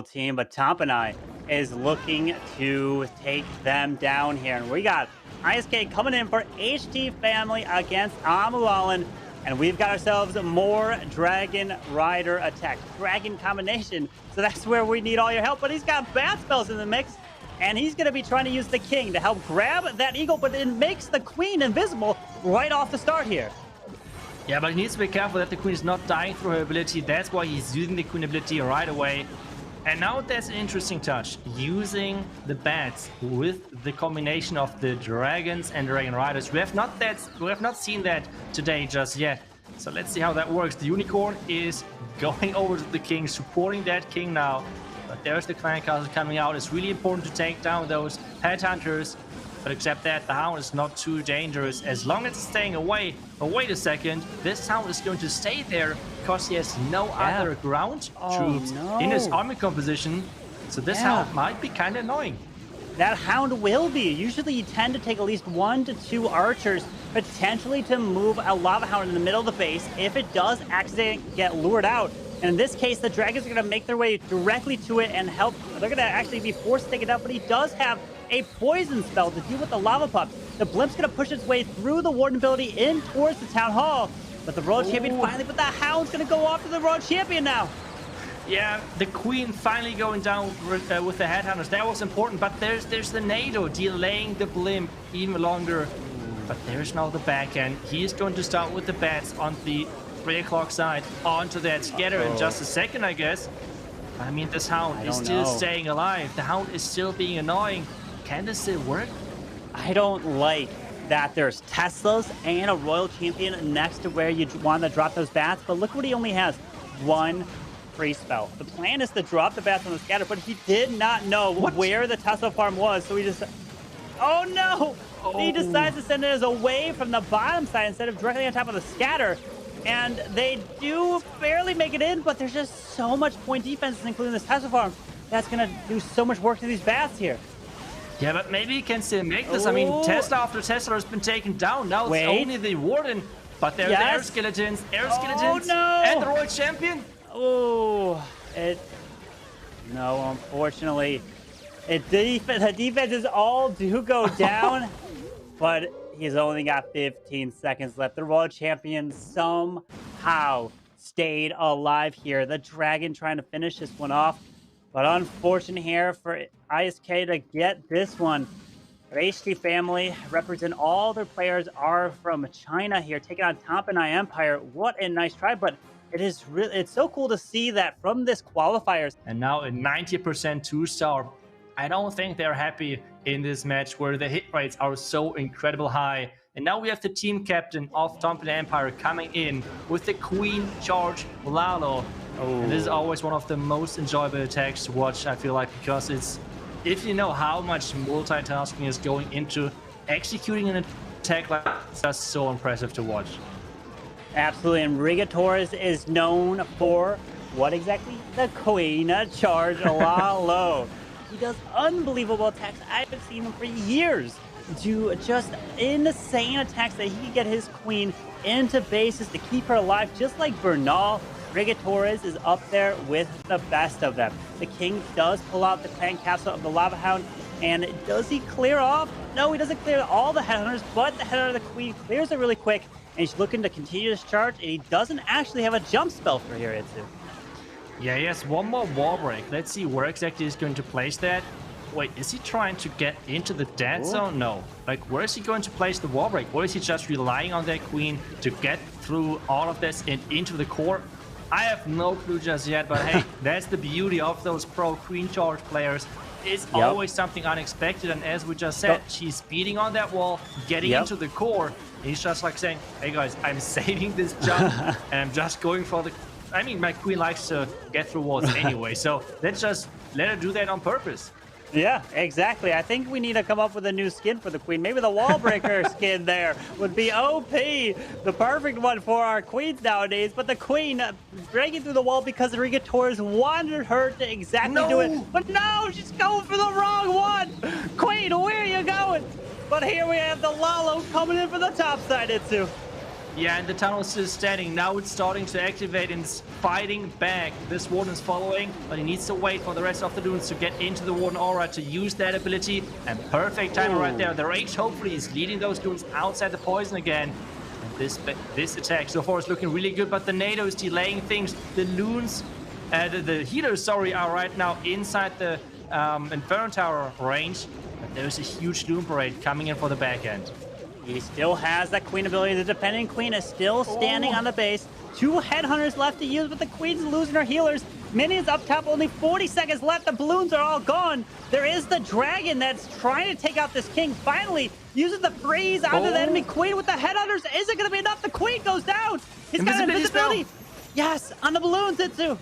unbelievable team, but Tompinai is looking to take them down here. And we got ISK coming in for HT Family against Amulalin. And we've got ourselves more Dragon Rider attack. Dragon combination. So that's where we need all your help. But he's got bat spells in the mix. And he's going to be trying to use the king to help grab that eagle. But it makes the queen invisible right off the start here. Yeah, but he needs to be careful that the queen is not dying through her ability. That's why he's using the queen ability right away. And now that's an interesting touch. Using the bats with the combination of the dragons and dragon riders. We have not seen that today just yet. So let's see how that works. The unicorn is going over to the king, supporting that king now. But there's the clan castle coming out. It's really important to take down those headhunters. But except that, the hound is not too dangerous as long as it's staying away. But wait a second, this hound is going to stay there because he has no other ground troops in his army composition. So this hound might be kind of annoying. That hound will be. Usually you tend to take at least 1 to 2 archers, potentially to move a lava hound in the middle of the base if it does accidentally get lured out. And in this case, the dragons are going to make their way directly to it and help. They're going to actually be forced to take it out, but he does have a poison spell to deal with the lava pups. The blimp's going to push its way through the warden ability in towards the town hall. But the world champion finally, but the hound's going to go after the world champion now. Yeah, the queen finally going down with the headhunters. That was important, but there's the NATO delaying the blimp even longer. But there's now the backhand. He is going to start with the bats on the 3 o'clock side onto that scatter in just a second, I guess. I mean, this hound is still staying alive. The hound is still being annoying. Can this still work? I don't like that there's Teslas and a royal champion next to where you want to drop those bats, but look what he only has. 1 free spell. The plan is to drop the bats on the scatter, but he did not know where the Tesla farm was, so he just... Oh no! He decides to send it away from the bottom side instead of directly on top of the scatter. And they do barely make it in, but there's just so much point defense, including this Tesla farm, that's going to do so much work to these bats here. Yeah, but maybe he can still make this. I mean, Tesla after Tesla has been taken down. Now it's only the warden. But there are the air skeletons, and the royal champion. Oh, no, unfortunately. The defenses all do go down, but he's only got 15 seconds left. The royal champion somehow stayed alive here. The dragon trying to finish this one off. But unfortunate here for ISK to get this one. But HT Family represent all their players are from China here, taking on Tompinai Empire. What a nice try, but it's so cool to see that from this qualifiers. And now a 90% 2-star. I don't think they're happy in this match where the hit rates are so incredible high. And now we have the team captain of Tompinai Empire coming in with the Queen Charge Lalo. And this is always one of the most enjoyable attacks to watch, I feel like, because if you know how much multitasking is going into executing an attack like that, it's just so impressive to watch. Absolutely, and Rigatores is known for what exactly? The Queen Charge Lalo. He does unbelievable attacks. I haven't seen him for years do just insane attacks that he can get his queen into bases to keep her alive, just like Bernal. Rigatores is up there with the best of them. The king does pull out the clan castle of the lava hound, and does he clear off? No, he doesn't clear all the headhunters, but the headhunter of the queen clears it really quick, and he's looking to continue his charge, and he doesn't actually have a jump spell for here, Itsu. Yeah, he has one more wall break. Let's see where exactly he's going to place that. Wait, is he trying to get into the dead zone? No. Like, where is he going to place the wall break? Or is he just relying on that queen to get through all of this and into the core? I have no clue just yet, but hey, that's the beauty of those pro queen charge players. It's always something unexpected, and as we just said, she's speeding on that wall, getting into the core. He's just like saying, hey guys, I'm saving this jump, and I'm just going for the... I mean, my queen likes to get through walls anyway, so let's just let her do that on purpose. Yeah, exactly. I think we need to come up with a new skin for the queen. Maybe the wall breaker skin there would be OP. The perfect one for our queens nowadays. But the queen breaking through the wall because the Rigatores wanted her to exactly do it. But no, she's going for the wrong one. Queen, where are you going? But here we have the Lalo coming in for the top side, Itsu. Yeah, and the tunnel is still standing. Now it's starting to activate and it's fighting back. This Warden is following, but he needs to wait for the rest of the Loons to get into the Warden aura to use that ability. And perfect timing right there. The Rage hopefully is leading those Loons outside the poison again. And this attack so far is looking really good, but the NATO is delaying things. The Loons, the healers, sorry, are right now inside the Inferno Tower range. But there's a huge Loon Parade coming in for the back end. He still has that Queen ability. The Defending Queen is still standing on the base. 2 Headhunters left to use, but the Queen's losing her healers. Minions up top, only 40 seconds left. The balloons are all gone. There is the Dragon that's trying to take out this King. Finally, uses the freeze onto the enemy Queen with the Headhunters. Is it going to be enough? The Queen goes down. He's got invisibility. Yes, on the balloons, Itsu.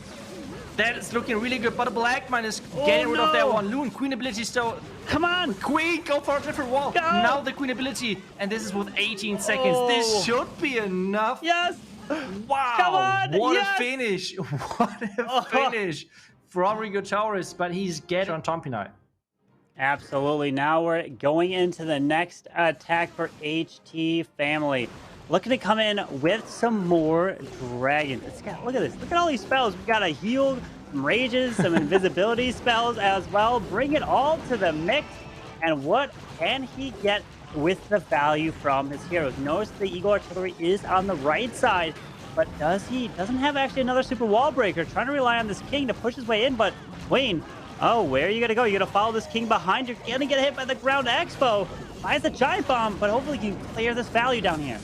That is looking really good, but the Black Mine is getting rid of that one. Loon, Queen ability still. Come on. Queen, go for a different wall. Go. Now the Queen ability, and this is with 18 seconds. This should be enough. Yes. Wow. Come on. What yes. a finish. What a finish from Rigotaurus, but he's getting on Tompinai. Absolutely. Now we're going into the next attack for HT Family. Looking to come in with some more dragons. Look at this. Look at all these spells. We've got a heal, some rages, some invisibility spells as well. Bring it all to the mix. And what can he get with the value from his heroes? Notice the Eagle Artillery is on the right side. But doesn't have actually another super wall breaker. Trying to rely on this King to push his way in. But Wayne, oh, where are you going to go? You're going to follow this King behind. You're going to get hit by the ground Expo. Finds the Giant Bomb, but hopefully you can clear this value down here.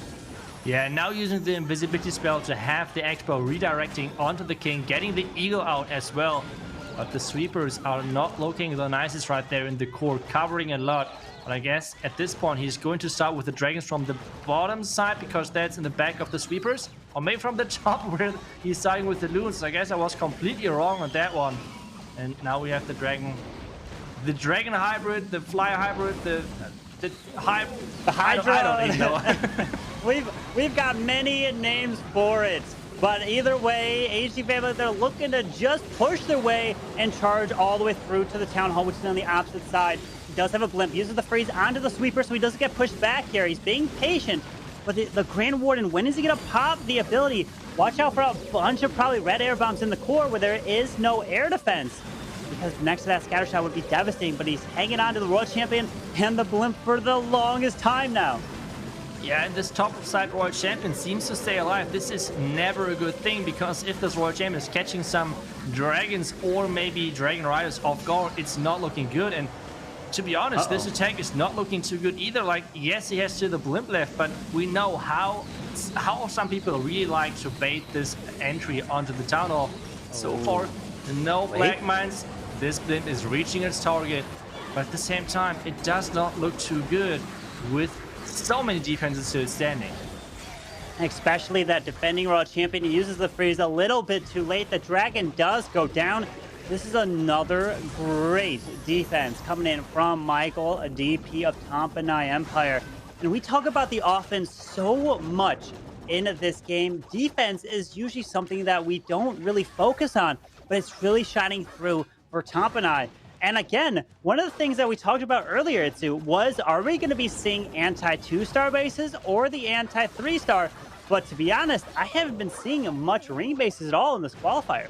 Yeah, now using the invisibility spell to have the Expo redirecting onto the King, getting the Eagle out as well. But the Sweepers are not looking the nicest right there in the core, covering a lot. But I guess at this point he's going to start with the Dragons from the bottom side because that's in the back of the Sweepers. Or maybe from the top where he's starting with the Loons. I guess I was completely wrong on that one. And now we have the Dragon Hybrid, the Flyer Hybrid, the Hydra. I don't even know. We've got many names for it, but either way, HT Family, they're looking to just push their way and charge all the way through to the Town Hall, which is on the opposite side. He does have a blimp, uses the freeze onto the Sweeper, so he doesn't get pushed back here. He's being patient, but the Grand Warden, when is he gonna pop the ability? Watch out for a bunch of probably red air bombs in the core where there is no air defense. Because next to that scatter shot would be devastating, but he's hanging on to the Royal Champion and the blimp for the longest time now. Yeah, and this top side Royal Champion seems to stay alive. This is never a good thing, because if this Royal Champion is catching some dragons or maybe Dragon Riders off guard, it's not looking good. And to be honest, this attack is not looking too good either. Like, yes, he has still the blimp left, but we know how some people really like to bait this entry onto the Town Hall. So far, no Black Mines. This blimp is reaching its target, but at the same time, it does not look too good with so many defenses still standing. Especially that defending Royal Champion. He uses the freeze a little bit too late. The Dragon does go down. This is another great defense coming in from Michael, a DP of Tompinai Empire. And we talk about the offense so much in this game. Defense is usually something that we don't really focus on, but it's really shining through for Tompinai. And again, one of the things that we talked about earlier, Itsu, was, are we going to be seeing anti-2-star bases or the anti-3-star? But to be honest, I haven't been seeing much ring bases at all in this qualifiers.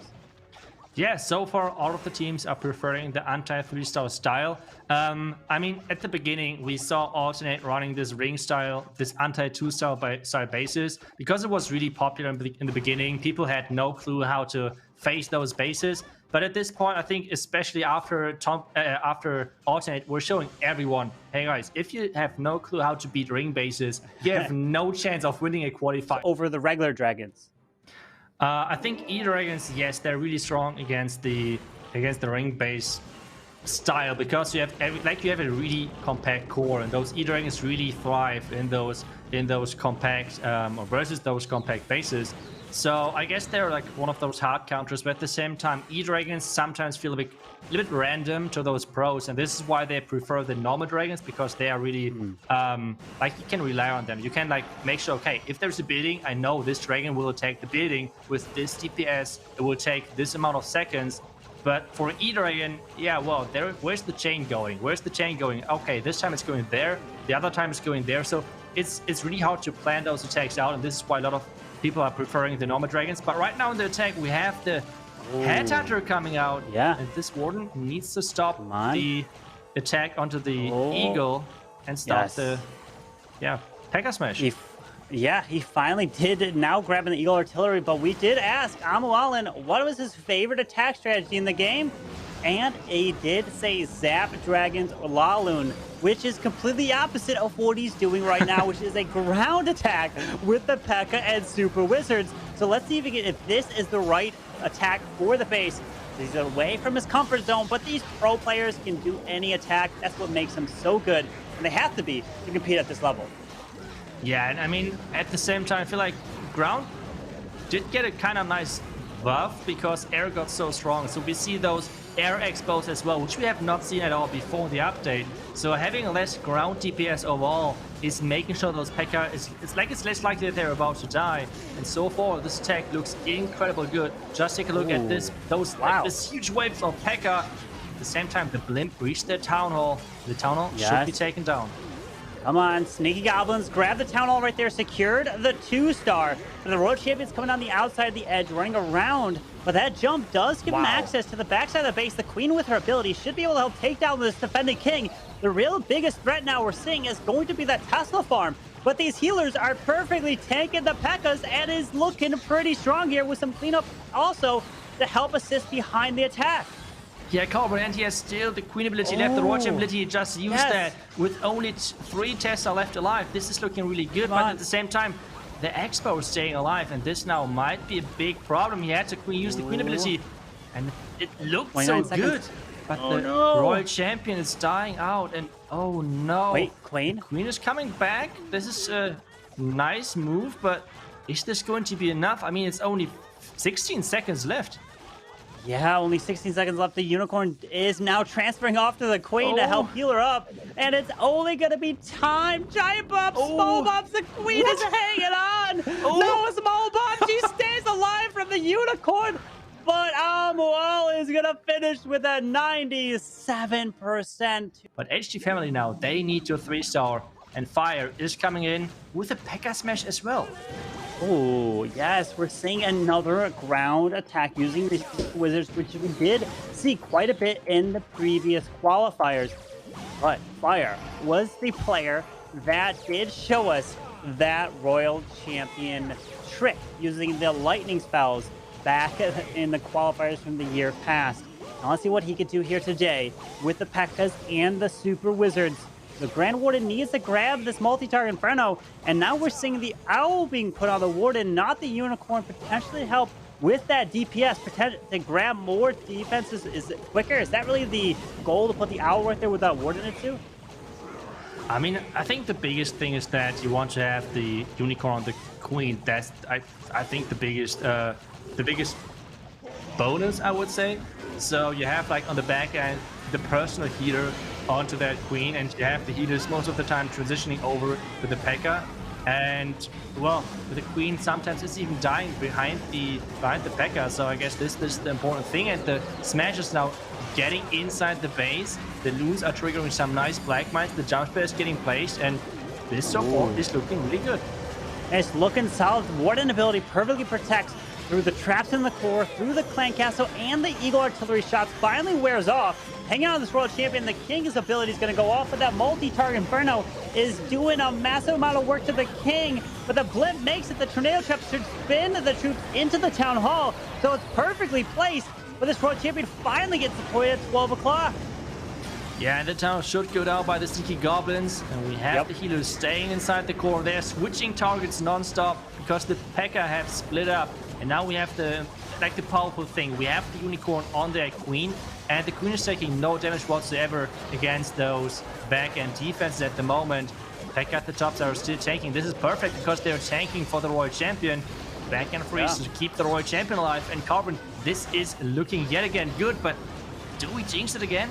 Yeah, so far all of the teams are preferring the anti-3-star style. I mean, at the beginning, we saw Alternate running this ring style, this anti-2-star bases, because it was really popular in the beginning. People had no clue how to face those bases. But at this point, I think, especially after Alternate, we're showing everyone, hey guys, if you have no clue how to beat ring bases, you have no chance of winning a qualifier. Over the regular dragons. I think E-Dragons, yes, they're really strong against the ring base style, because you have a really compact core, and those E-Dragons really thrive in those compact or versus those compact bases. So I guess they're like one of those hard counters, but at the same time, E-Dragons sometimes feel a little bit random to those pros, and this is why they prefer the normal dragons, because they are really like, you can rely on them. You can like make sure, okay, if there's a building, I know this dragon will attack the building with this DPS. It will take this amount of seconds. But for E-Dragon, yeah, well, where's the chain going? Where's the chain going? Okay, this time it's going there. The other time it's going there. So it's really hard to plan those attacks out, and this is why a lot of people are preferring the normal dragons. But right now in the attack, we have the Headhunter coming out. Yeah. And this Warden needs to stop Come on. the attack onto the Eagle and stop the Pekka Smash. He finally did now grabbing the Eagle Artillery, but we did ask Amualan what was his favorite attack strategy in the game, and he did say Zap Dragons or Laloon, which is completely opposite of what he's doing right now, which is a ground attack with the Pekka and Super Wizards. So let's see if this is the right attack for the base. He's away from his comfort zone, but these pro players can do any attack. That's what makes them so good, and they have to be to compete at this level. Yeah, and I mean, at the same time, I feel like ground did get a kind of nice buff because air got so strong. So we see those air expos as well, which we have not seen at all before the update. So having less ground DPS overall is making sure those Pekka it's less likely that they're about to die. And so far, this attack looks incredibly good. Just take a look at this, this huge waves of Pekka. At the same time, the Blimp reached their Town Hall. The Town Hall should be taken down. Come on, Sneaky Goblins, grab the Town Hall right there, secured the 2-star. And the Road Champion's coming down the outside of the edge, running around. But that jump does give him access to the backside of the base. The Queen, with her ability, should be able to help take down this defending King. The real biggest threat now we're seeing is going to be that Tesla farm. But these healers are perfectly tanking the Pekkas and is looking pretty strong here with some cleanup also to help assist behind the attack. Yeah, Carbon, and he has still the Queen ability left, the Roach ability. He just used that with only 3 Tesla left alive. This is looking really good, but at the same time, the Expo is staying alive, and this now might be a big problem. He had to use the Queen ability, and it looked so good. But the Royal Champion is dying out, and oh no. Wait, Queen? The Queen is coming back. This is a nice move, but is this going to be enough? I mean, it's only 16 seconds left. Yeah, only 16 seconds left. The Unicorn is now transferring off to the Queen to help heal her up. And it's only going to be time. Giant Bomb, Small Bombs. The Queen is hanging on. No, Small Bomb. She stays alive from the Unicorn. But Amual is going to finish with a 97%. But HG Family now, they need your 3-star. And Fire is coming in with a Pekka Smash as well. Oh, yes, we're seeing another ground attack using the Wizards, which we did see quite a bit in the previous qualifiers. But Fire was the player that did show us that Royal Champion trick using the lightning spells back in the qualifiers from the year past. Now let's see what he could do here today with the Pekkas and the Super Wizards. The Grand Warden needs to grab this multi-target Inferno, and now we're seeing the Owl being put on the Warden, not the Unicorn, potentially help with that DPS, to grab more defenses. Is it quicker? Is that really the goal, to put the Owl right there with that Warden in it too? I mean, I think the biggest thing is that you want to have the Unicorn on the Queen. That's, I think, the biggest bonus, I would say. So you have, like, on the back end, the personal healer onto that Queen, and you have the healers most of the time transitioning over to the Pekka. And well, with the Queen sometimes it's even dying behind the Pekka, so I guess this is the important thing. And the Smash is now getting inside the base. The Loons are triggering some nice Black Mines, the jump spare is getting placed, and this so far is looking really good. And it's looking solid. Warden ability perfectly protects through the traps in the core, through the Clan Castle, and the Eagle Artillery shots finally wears off. Hanging on this Royal Champion, the King's ability is going to go off, but that multi-target Inferno is doing a massive amount of work to the King, but the Blimp makes it. The Tornado Trap should spin the troops into the Town Hall, so it's perfectly placed, but this Royal Champion finally gets deployed at 12 o'clock. Yeah, and the town should go down by the Sneaky Goblins, and we have the healers staying inside the core. They're switching targets non-stop because the Pekka have split up, and now we have the powerful thing. We have the Unicorn on their Queen, and the Queen is taking no damage whatsoever against those back-end defenses at the moment. Pekka at the tops are still tanking. This is perfect because they're tanking for the Royal Champion. Back-end freeze to keep the Royal Champion alive. And Carbon, this is looking yet again good, but do we jinx it again?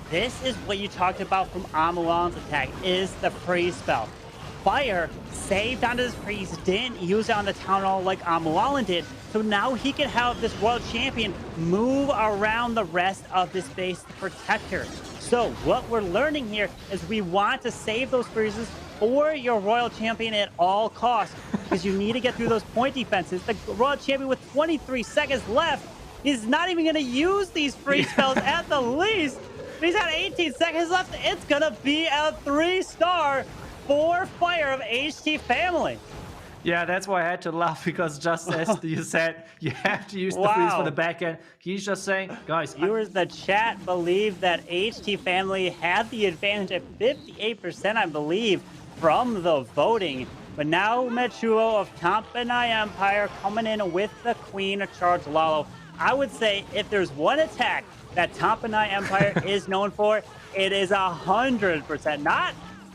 This is what you talked about from Amulan's attack, is the freeze spell. Fire saved onto this freeze, didn't use it on the Town Hall like Amulan did, so now he can have this Royal Champion move around the rest of this base to protect her. So what we're learning here is we want to save those freezes for your Royal Champion at all costs because you need to get through those point defenses. The Royal Champion with 23 seconds left is not even going to use these free spells at the least. He's got 18 seconds left. It's going to be a 3-star for Fire of HT Family. Yeah, that's why I had to laugh, because just as you said, you have to use the freeze for the back end. He's just saying, guys. Viewers, the chat believe that HT Family had the advantage at 58%, I believe, from the voting. But now Mechuo of Tompinai Empire coming in with the Queen Charge Lalo. I would say if there's one attack that Tompinai Empire is known for, it is 100%. Not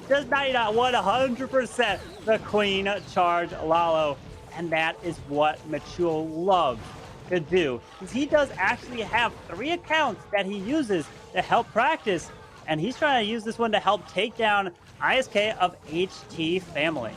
just 99, 100% the Queen Charge Lalo. And that is what Mechuo loves to do. Because he does actually have 3 accounts that he uses to help practice. And he's trying to use this one to help take down ISK of HT Family.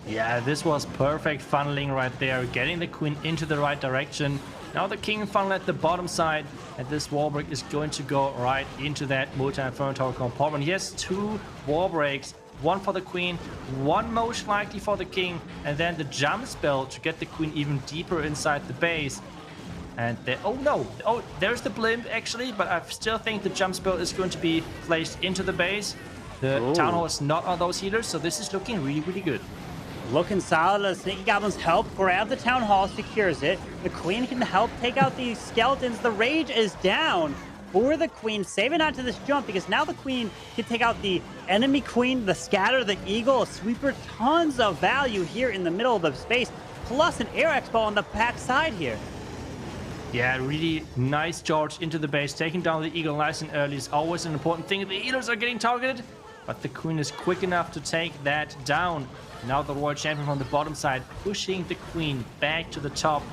Yeah, this was perfect funneling right there, getting the queen into the right direction. Now the king funnel at the bottom side, and this wall break is going to go right into that multi-inferno tower compartment. He has 2 wall breaks, one for the queen, one most likely for the king, and then the jump spell to get the queen even deeper inside the base. And oh no, oh, there's the blimp actually, but I still think the jump spell is going to be placed into the base. The town hall is not on those healers, so this is looking really, really good. Looking solid. The Sneaky Goblins help grab the Town Hall, secures it. The Queen can help take out these skeletons. The Rage is down for the Queen, saving onto this jump because now the Queen can take out the enemy Queen, the Scatter, the Eagle, a Sweeper. Tons of value here in the middle of the space, plus an Air Expo on the back side here. Yeah, really nice charge into the base. Taking down the Eagle nice and early is always an important thing. The healers are getting targeted, but the Queen is quick enough to take that down. Now the Royal Champion from the bottom side pushing the Queen back to the top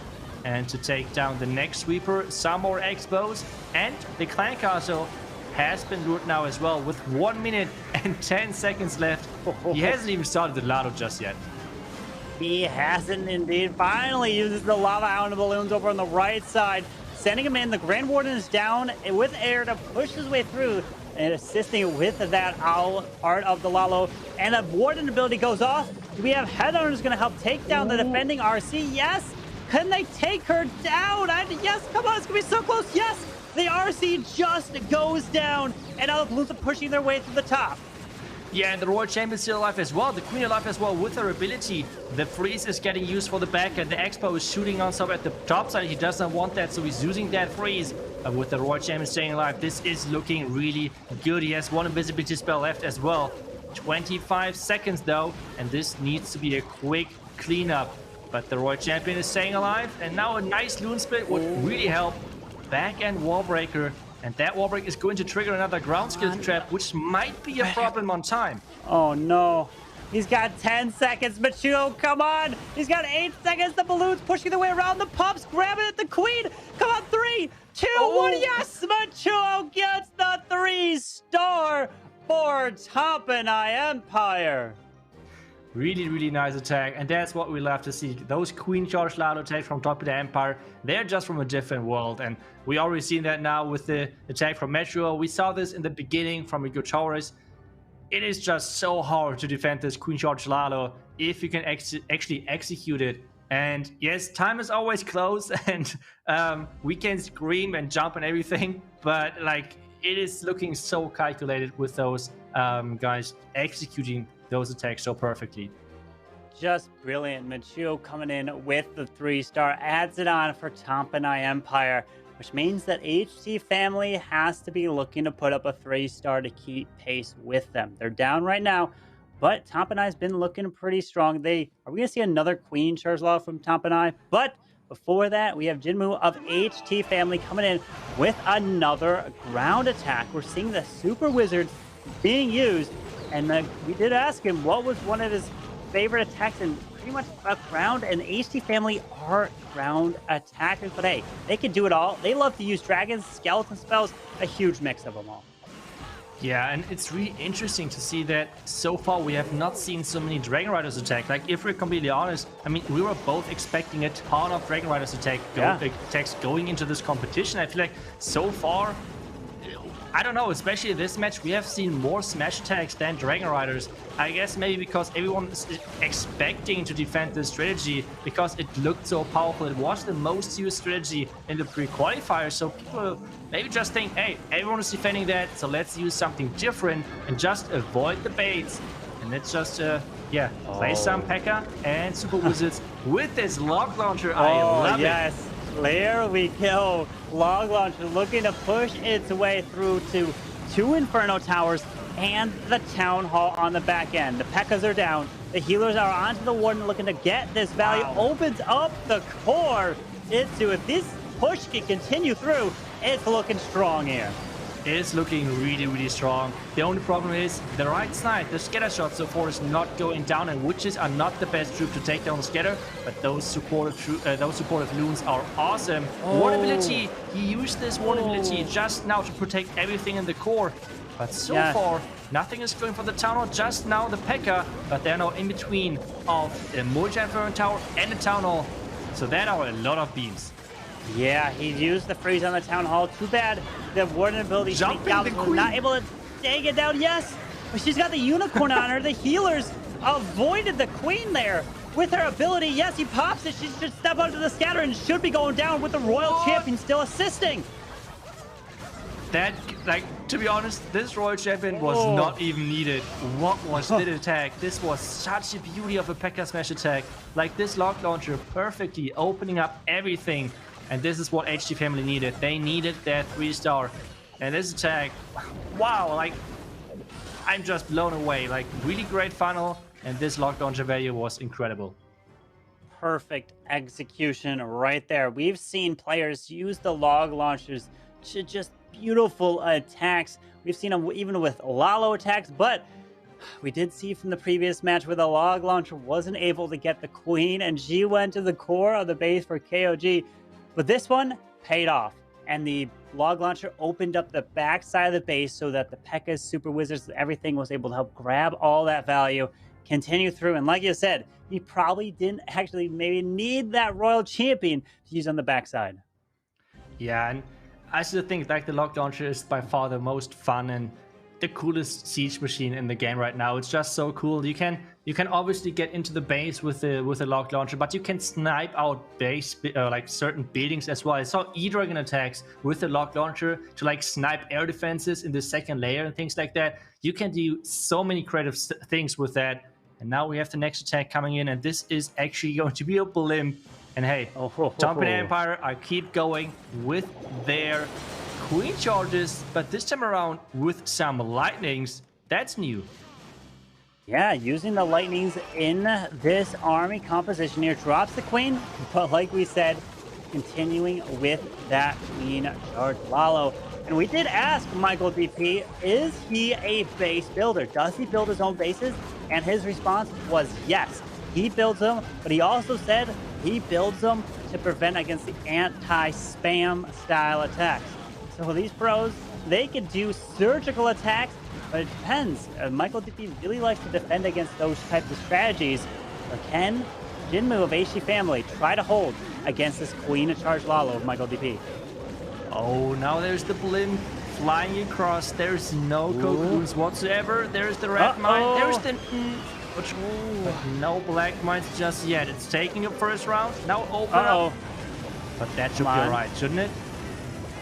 and to take down the next Sweeper. Some more Expos, and the Clan Castle has been lured now as well with 1 minute and 10 seconds left. He hasn't even started the Lalo just yet. He hasn't indeed. Finally uses the Lava Island Balloons over on the right side, sending him in. The Grand Warden is down with air to push his way through and assisting with that owl part of the Lalo. And the Warden ability goes off. We have Headhunters going to help take down the defending RC. Yes. Can they take her down? Yes. Come on. It's going to be so close. Yes. The RC just goes down. And now the Balloons are pushing their way to the top. Yeah, and the Royal Champion is still alive as well. The Queen alive as well with her ability. The freeze is getting used for the back, and the Expo is shooting on top at the top side. He doesn't want that, so he's using that freeze. With the Royal Champion staying alive, this is looking really good. He has 1 invisibility spell left as well. 25 seconds though, and this needs to be a quick cleanup. But the Royal Champion is staying alive, and now a nice Loon Split would really help. Back end wall breaker. And that wall break is going to trigger another ground skill trap, which might be a problem on time. Oh no. He's got 10 seconds. Mechuo, come on. He's got 8 seconds. The Balloons pushing their way around. The Pups grabbing at the Queen. Come on, 3, 2, 1. Yes, Mechuo gets the 3-star for Tompinai Empire. Really, really nice attack, and that's what we love to see. Those Queen Charge Lalo attacks from Tompinai Empire, they're just from a different world, and we already seen that now with the attack from Mechuo. We saw this in the beginning from Rico Taurus. It is just so hard to defend this Queen Charge Lalo if you can actually execute it. And yes, time is always close, and we can scream and jump and everything, but like it is looking so calculated with those guys executing those attacks so perfectly. Just brilliant. Mechuo coming in with the 3-star, adds it on for Tompinai Empire, which means that HT Family has to be looking to put up a 3-star to keep pace with them. They're down right now, but Tompinai's been looking pretty strong. Are we going to see another Queen Charge Lalo from Tompinai? But before that, we have Jinmu of HT Family coming in with another ground attack. We're seeing the Super Wizard being used. And we did ask him what was one of his favorite attacks, and pretty much a ground. And HT Family are ground attackers, but hey, they can do it all. They love to use dragons, skeleton spells, a huge mix of them all. Yeah, and it's really interesting to see that so far we have not seen so many Dragon Riders attack. Like, if we're completely honest, I mean, we were both expecting a ton of Dragon Riders attacks going into this competition. I feel like so far I don't know, especially this match, we have seen more smash attacks than Dragon Riders. I guess maybe because everyone is expecting to defend this strategy because it looked so powerful. It was the most used strategy in the pre-qualifier, so people maybe just think, hey, everyone is defending that, so let's use something different and just avoid the baits. And let's just, yeah, play some Pekka and Super Wizards with this log launcher. I love it. There we go. Log launcher looking to push its way through to 2 Inferno Towers and the Town Hall on the back end. The Pekkas are down. The healers are onto the Warden looking to get this value. Opens up the core. If this push can continue through, it's looking strong here. Is looking really, really strong. The only problem is the right side, the scatter shot so far is not going down, and witches are not the best troop to take down the scatter, but those supportive loons are awesome. Ward ability, he used this ward ability just now to protect everything in the core, but so far nothing is going for the town hall. Just now the Pekka, but they're now in between of the multi-inferno tower and the town hall, so that are a lot of beams. Yeah, he used the freeze on the Town Hall. Too bad the Warden ability was not able to take it down. Yes, but she's got the Unicorn on her. The healers avoided the Queen there with her ability. Yes, he pops it. She should step onto the scatter and should be going down with the Royal Champion still assisting. That, like, to be honest, this Royal Champion was not even needed. What was that attack? This was such a beauty of a Pekka smash attack. Like, this log launcher perfectly opening up everything. And this is what HT Family needed. They needed that 3-star. And this attack, wow, like, I'm just blown away. Like, really great funnel. And this log launcher value was incredible. Perfect execution right there. We've seen players use the log launchers to just beautiful attacks. We've seen them even with Lalo attacks, but we did see from the previous match where the log launcher wasn't able to get the Queen, and she went to the core of the base for KOG. But this one paid off, and the log launcher opened up the back side of the base so that the Pekka's Super Wizards, everything was able to help grab all that value, continue through. And like you said, he probably didn't actually maybe need that Royal Champion to use on the backside. Yeah, and I still think like the log launcher is by far the most fun and the coolest siege machine in the game right now. It's just so cool. You can obviously get into the base with the log launcher, but you can snipe out base like certain buildings as well. I saw E-Dragon attacks with the log launcher to like snipe air defenses in the second layer and things like that. You can do so many creative things with that. And now we have the next attack coming in, and this is actually going to be a blimp. And hey, Tompinai Empire, I keep going with their Queen charges, but this time around with some lightnings. That's new. Yeah, using the lightnings in this army composition here drops the Queen, but like we said, continuing with that Queen charge Lalo. And we did ask Michael DP, is he a base builder? Does he build his own bases? And his response was yes. He builds them, but he also said he builds them to prevent against the anti-spam style attacks. So these pros, they can do surgical attacks, but it depends. Michael DP really likes to defend against those types of strategies. But can Jinmu of HT Family try to hold against this Queen of Charge Lalo of Michael DP? Oh, now there's the blimp flying across. There's no cocoons whatsoever. There's the red mine. There's the... but no black mines just yet. It's taking a first round. Now open up. But that should be alright, shouldn't it?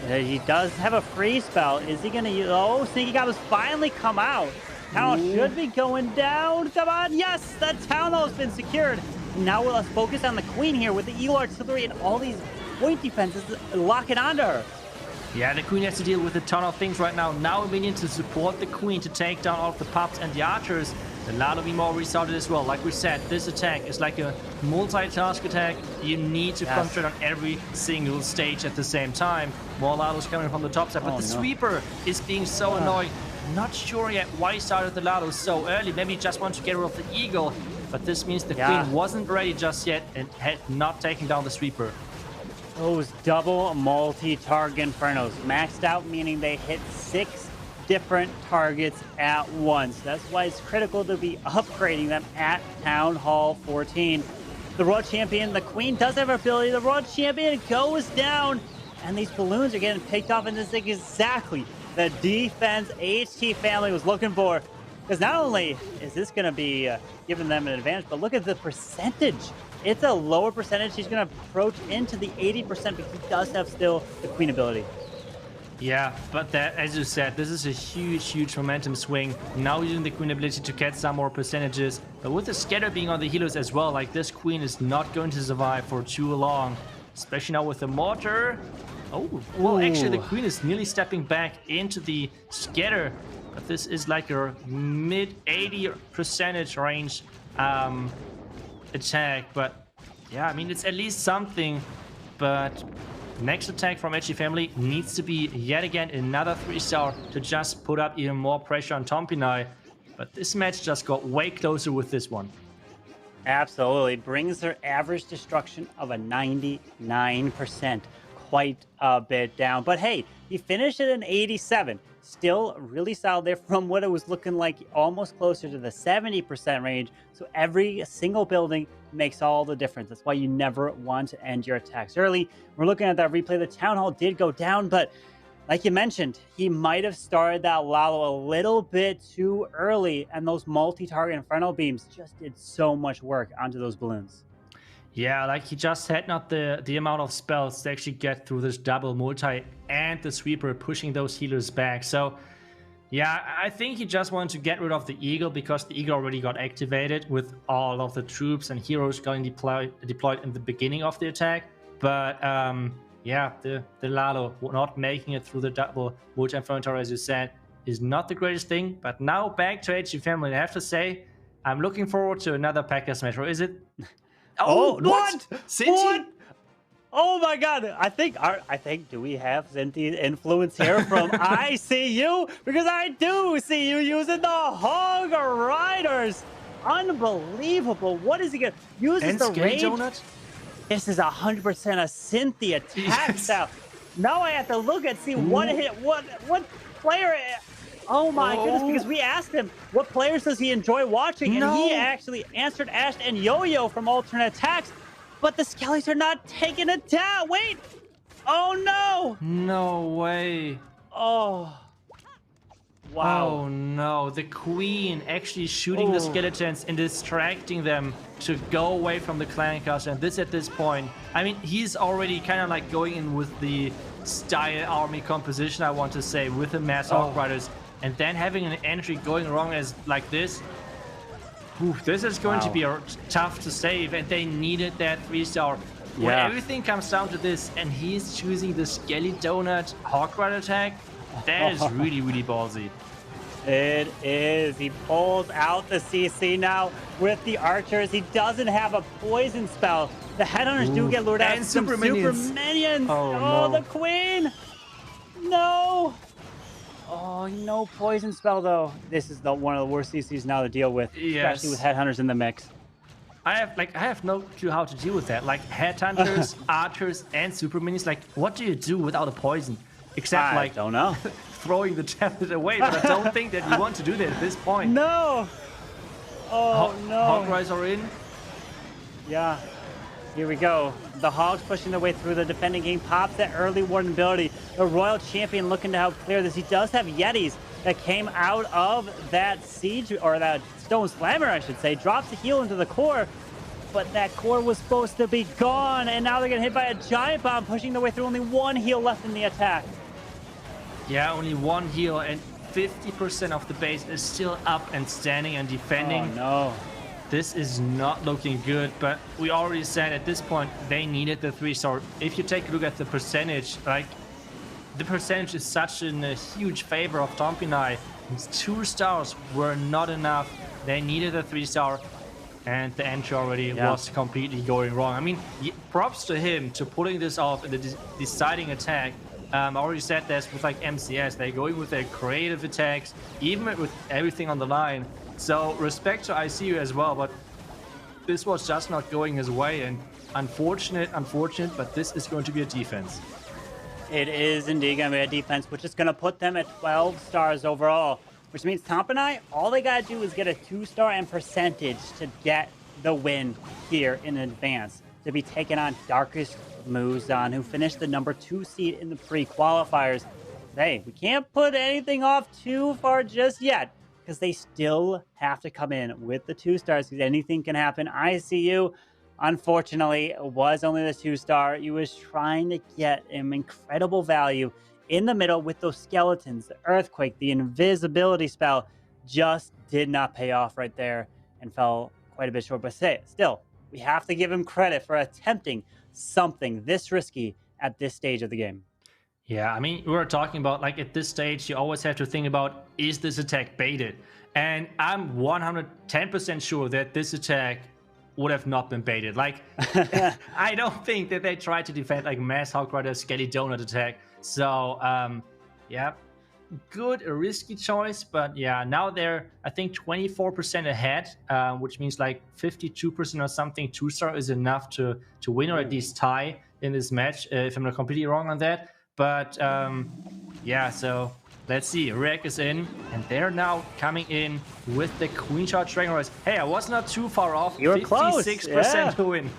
He does have a free spell. Is he going to use... Oh, Sneaky Goblins finally come out. Town Hall should be going down. Come on. Yes, the Town Hall has been secured. Now let's focus on the Queen here with the Eagle Artillery and all these point defenses locking onto her. Yeah, the Queen has to deal with a ton of things right now. Now we need to support the Queen to take down all of the pups and the archers. The Lalo be more resorted as well. Like we said, this attack is like a multi-task attack. You need to concentrate on every single stage at the same time. More Lalos coming from the top side, but the sweeper is being so annoying. Not sure yet why he started the Lalo so early. Maybe he just wanted to get rid of the Eagle. But this means the Queen wasn't ready just yet and had not taken down the sweeper. Those double multi-target Infernos maxed out, meaning they hit 6 different targets at once. That's why it's critical to be upgrading them at Town Hall 14. The Royal Champion, the Queen does have her ability. The Royal Champion goes down, and these balloons are getting picked off, and this is exactly the defense HT family was looking for. Because not only is this going to be giving them an advantage, but look at the percentage. It's a lower percentage. He's going to approach into the 80% because he does have still the queen ability. Yeah, but that, as you said, this is a huge momentum swing. Now using the queen ability to get some more percentages. But with the scatter being on the healers as well, like this queen is not going to survive for too long. Especially now with the mortar. Oh, well, actually the queen is nearly stepping back into the scatter. But this is like a mid 80% range attack. But yeah, I mean, it's at least something. But next attack from HG family needs to be yet again another 3-star to just put up even more pressure on Tompinai. But this match just got way closer with this one. Absolutely. Brings their average destruction of a 99%. Quite a bit down. But hey, he finished at an 87. Still really solid there from what it was looking like, almost closer to the 70% range. So every single building makes all the difference. That's why you never want to end your attacks early. We're looking at that replay. The Town Hall did go down, but like you mentioned, he might have started that Lalo a little bit too early, and those multi-target Inferno beams just did so much work onto those balloons. Yeah, like he just had not the amount of spells to actually get through this double multi and the sweeper pushing those healers back. So yeah, I think he just wanted to get rid of the eagle because the eagle already got activated with all of the troops and heroes getting deployed in the beginning of the attack. But yeah, the Lalo not making it through the double multi-inferno, as you said, is not the greatest thing. But now back to HG family, I have to say, I'm looking forward to another Pekka smash, or is it? Oh, what? Sinti? What? Oh my God! I think do we have Sinti influence here from ICU? Because I do see you using the Hog Riders. Unbelievable! What is he gonna use? The rage donut? This is 100% a Sinti attack style. Now I have to look and see what player. Oh my goodness, because we asked him what players does he enjoy watching, and he actually answered Ash and Yo-Yo from alternate attacks, but the Skellies are not taking it down. Wait! Oh no! No way. Oh. Wow. Oh no, the queen actually shooting the skeletons and distracting them to go away from the clan castle. And this at this point, I mean, he's already kind of like going in with the style army composition, I want to say, with the mass Hog Riders. And then having an entry going wrong as like this, this is going to be tough to save, and they needed that 3-star. When everything comes down to this, and he's choosing the Skelly Donut Hog Rider attack, that is really ballsy. It is. He pulls out the CC now with the archers. He doesn't have a poison spell. The headhunters do get lured out. And super minions. Oh no. The queen. No. Oh, no poison spell, though. This is one of the worst CCs now to deal with, especially with headhunters in the mix. I have no clue how to deal with that. Like headhunters, archers, and super minis. Like, what do you do without a poison? Except I don't know. Throwing the tablet away. But I don't think that you want to do that at this point. No. Oh no. Hog Riders are in. Yeah. Here we go. The Hogs pushing their way through. The defending game pops that early warden ability. The Royal Champion looking to help clear this. He does have Yetis that came out of that siege, or that Stone Slammer, I should say. Drops the heal into the core, but that core was supposed to be gone, and now they're getting hit by a Giant Bomb, pushing their way through. Only one heal left in the attack. Yeah, only one heal, and 50% of the base is still up and standing and defending. Oh no. This is not looking good, but we already said at this point they needed the 3-star. If you take a look at the percentage, like the percentage is such in a huge favor of Tompinai. 2 stars were not enough. They needed a 3-star, and the entry already was completely going wrong. I mean, props to him to pulling this off in the deciding attack. I already said this with like MCS. They're going with their creative attacks, even with everything on the line. So respect to ICU as well, but this was just not going his way, and unfortunate, but this is going to be a defense. It is indeed going to be a defense, which is going to put them at 12 stars overall, which means Tompinai, all they got to do is get a 2-star and percentage to get the win here in advance, to be taken on Darkest Muzan, who finished the #2 seed in the pre-qualifiers. hey, we can't put anything off too far just yet because they still have to come in with the 2 stars because anything can happen. I see you. Unfortunately, it was only the 2-star. He was trying to get an incredible value in the middle with those skeletons, the earthquake, the invisibility spell just did not pay off right there and fell quite a bit short. But still, we have to give him credit for attempting something this risky at this stage of the game. Yeah, I mean, we were talking about, like, at this stage, you always have to think about, is this attack baited? And I'm 110% sure that this attack would have not been baited. Like, I don't think that they tried to defend, like, Mass Hulk Rider Skelly Donut attack. So, yeah, good, a risky choice. But, yeah, now they're, I think, 24% ahead, which means, like, 52% or something. 2-star is enough to win or at least tie in this match, if I'm not completely wrong on that. But, yeah, so let's see. React is in, and they're now coming in with the Queen Charge Dragon Rise. Hey, I was not too far off. You were close. 56% to win.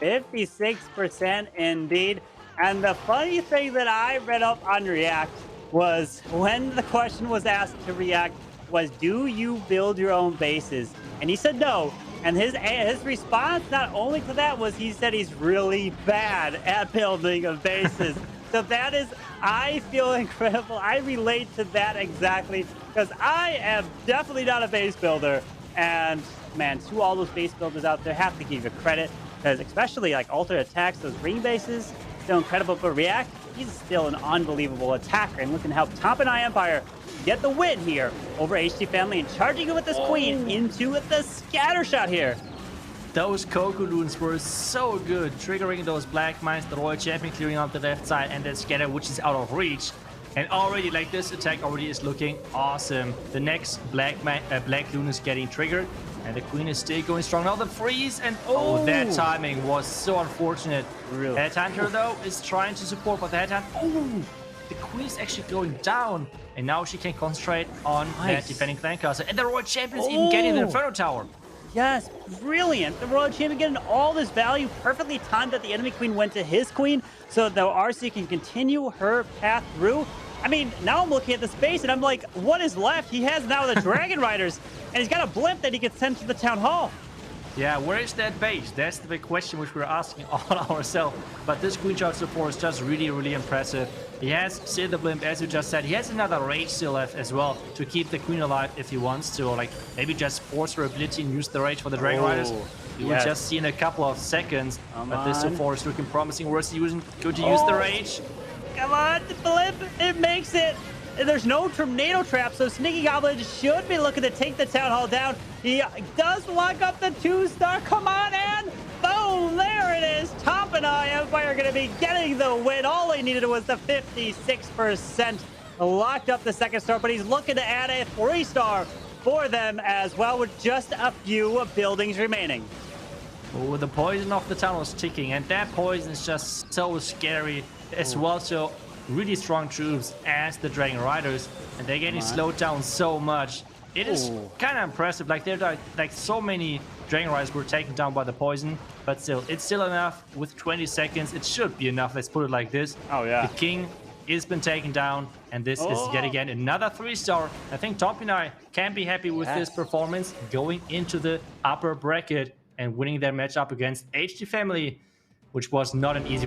56% indeed. And the funny thing that I read up on React was when the question was asked to React was, do you build your own bases? And he said no. And his response not only to that was he said he's really bad at building of bases. So that is, I feel incredible. I relate to that exactly because I am definitely not a base builder. And man, to all those base builders out there, have to give you credit because especially like alternate attacks, those ring bases, still incredible. But React, he's still an unbelievable attacker. And looking to help Tompinai Empire get the win here over HD Family and charging it with this queen into the scatter shot here. Those Coco Loons were so good, triggering those black mines, the Royal Champion clearing out the left side, and the scatter, which is out of reach. And already, like, this attack already is looking awesome. The next black loon is getting triggered, and the queen is still going strong. Now the freeze, and oh, that timing was so unfortunate. Really? Headhunter, though, is trying to support, but the Headhunter, oh, the queen is actually going down. And now she can concentrate on that defending flank castle. And the Royal Champion is even getting the Inferno Tower. Yes, brilliant. The Royal Champion getting all this value, perfectly timed that the enemy queen went to his queen, so the RC can continue her path through. I mean, now I'm looking at the space, and I'm like, what is left? He has now the Dragon Riders, and he's got a blimp that he can send to the Town Hall. Yeah, where is that base? That's the big question which we're asking all ourselves. But this Queen Charge support is just really, really impressive. He has still the blimp, as you just said. He has another rage still left as well to keep the queen alive if he wants to. Or like maybe just force her ability and use the rage for the Dragon Riders. You will just see in a couple of seconds. But this support is looking promising. Where's he going to use the rage? Come on, the blimp, it makes it. There's no tornado trap, so Sneaky Goblin should be looking to take the Town Hall down. He does lock up the 2-star. Come on, and boom, there it is. Tompinai Empire going to be getting the win. All he needed was the 56%. Locked up the 2nd star, but he's looking to add a 3-star for them as well with just a few buildings remaining. Oh, the poison of the tunnel is ticking, and that poison is just so scary as well. So really strong troops as the Dragon Riders, and they're getting slowed down so much. It is kind of impressive. Like, there are like so many Dragon Riders were taken down by the poison, but still, it's still enough. With 20 seconds, it should be enough. Let's put it like this. Oh yeah. The king has been taken down, and this is yet again another 3-star. I think Tompinai can be happy with this performance, going into the upper bracket and winning their matchup against HD Family, which was not an easy